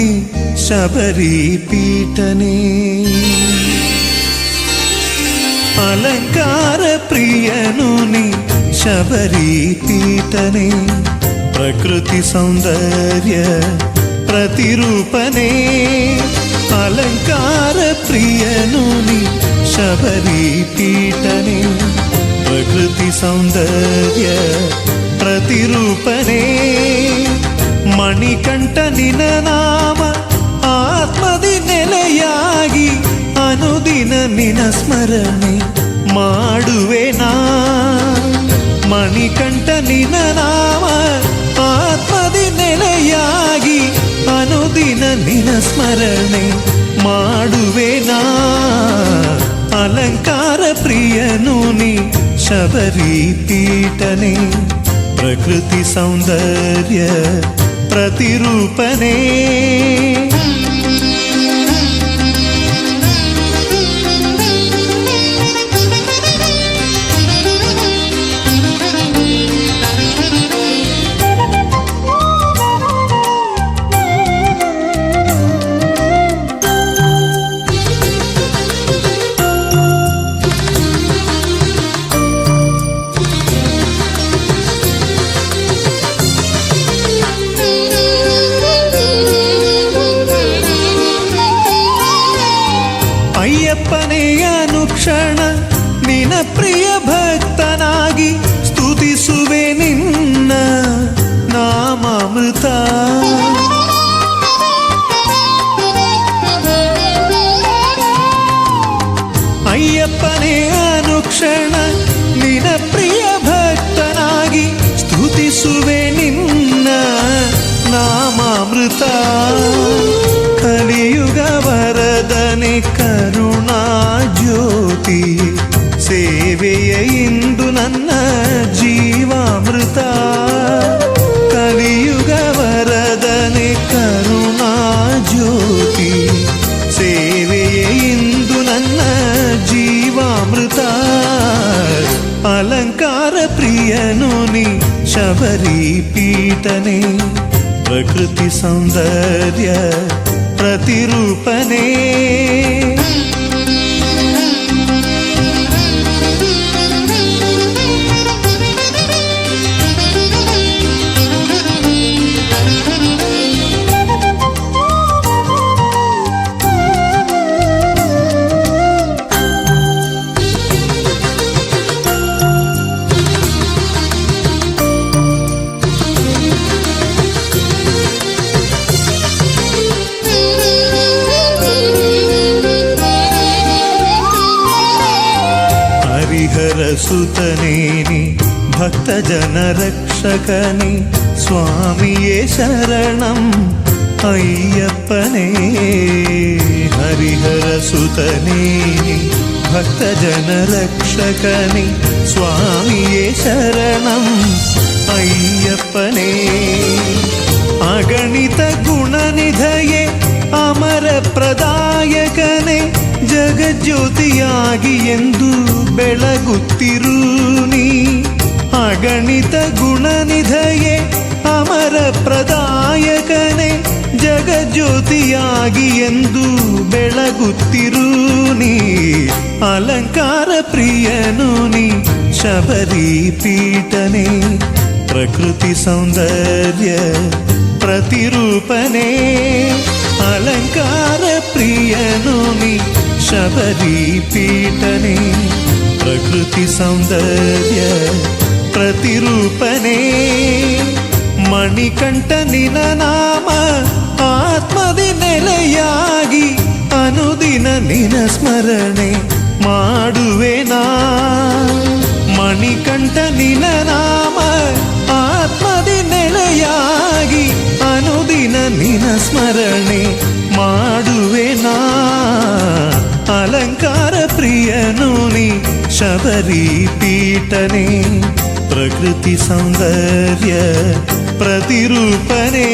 नी शबरी पीठने अलंकार प्रियनु नी शबरी पीठने प्रकृति सौंदर्य प्रतिरूपने अलंकार प्रियनु नी शबरी पीठने प्रकृति सौंदर्य प्रतिरूपने मणिकंठ निन नाम आत्मदि नेलेयागी अनुदिन निन स्मರಣೆ ಮಾಡುವೆ ನಾ मणिकंठ निन नाम आत्मदि नेलेयागी अनुदिन निन स्मರಣೆ ಮಾಡುವೆ ನಾ अलंकार प्रियनु नी शबरी पीठने प्रकृति सौंदर्य प्रतिरूपने ಅಯ್ಯಪ್ಪನೇ ಅನುಕ್ಷಣ ನಿನ್ನ ಪ್ರಿಯ ಭಕ್ತನಾಗಿ ಸ್ತುತಿಸುವೆ ನಿನ್ನ ನಾಮಾಮೃತ ಅಯ್ಯಪ್ಪನೇ ಅನುಕ್ಷಣ ನಿನ್ನ ಪ್ರಿಯ ಭಕ್ತನಾಗಿ ಸ್ತುತಿಸುವೆ ನಿನ್ನ ನಾಮಾಮೃತ ಕಲಿಯುಗ ವರದನೆ ಕರುಣಾ ಜ್ಯೋತಿ ಸೇವೆಯ ಇಂದು ನನ್ನ ಜೀವಾಮೃತ ಕಲಿಯುಗ ವರದನೆ ಕರುಣಾ ಜ್ಯೋತಿ ಸೇವೆಯ ಇಂದು ನನ್ನ ಜೀವಾಮೃತ अलंकार प्रियनु नी शबरी पीठने प्रकृति सौंदर्य प्रतिरूपने ಸುತನೇನಿ ಭಕ್ತ ಜನ ರಕ್ಷಕನೇ ಸ್ವಾಮಿಯೇ ಶರಣಂ ಅಯ್ಯಪ್ಪನೇ ಹರಿಹರ ಸುತನೇನಿ ಭಕ್ತ ಜನ ರಕ್ಷಕನೇ ಸ್ವಾಮಿಯೇ ಶರಣಂ ಅಯ್ಯಪ್ಪನೇ ಅಗಣಿತ ಗುಣನಿಧಯೇ ಅಮರ ಪ್ರದಾಯಕನೇ ಜಗಜ್ಯೋತಿಯಾಗಿ ಎಂದು ಬೆಳಗುತ್ತಿರು ನೀ ಅಗಣಿತ ಗುಣನಿಧಯೇ ಅಮರ ಪ್ರದಾಯಕನೇ ಜಗಜ್ಯೋತಿಯಾಗಿ ಎಂದು ಬೆಳಗುತ್ತಿರು ನೀ ಅಲಂಕಾರ ಪ್ರಿಯನು ನೀ ಶಬರಿ ಪೀಠನೆ ಪ್ರಕೃತಿ ಸೌಂದರ್ಯ प्रतिरूपने अलंकार प्रियनु नी शबरी पीठने प्रकृति सौंदर्य प्रतिरूपने मणिकंठ निन नाम आत्मदि नेलेयागी अनुदिन निन स्मರಣೆ ಮಾಡುವೆ ನಾ मणिकंठ निन नाम आत्मदि नेलेयागी अनुदिन निन स्मರಣೆ ಮಾಡುವೆ ನಾ अलंकार प्रियनु नी शबरी पीठने प्रकृति सौंदर्य प्रतिरूपने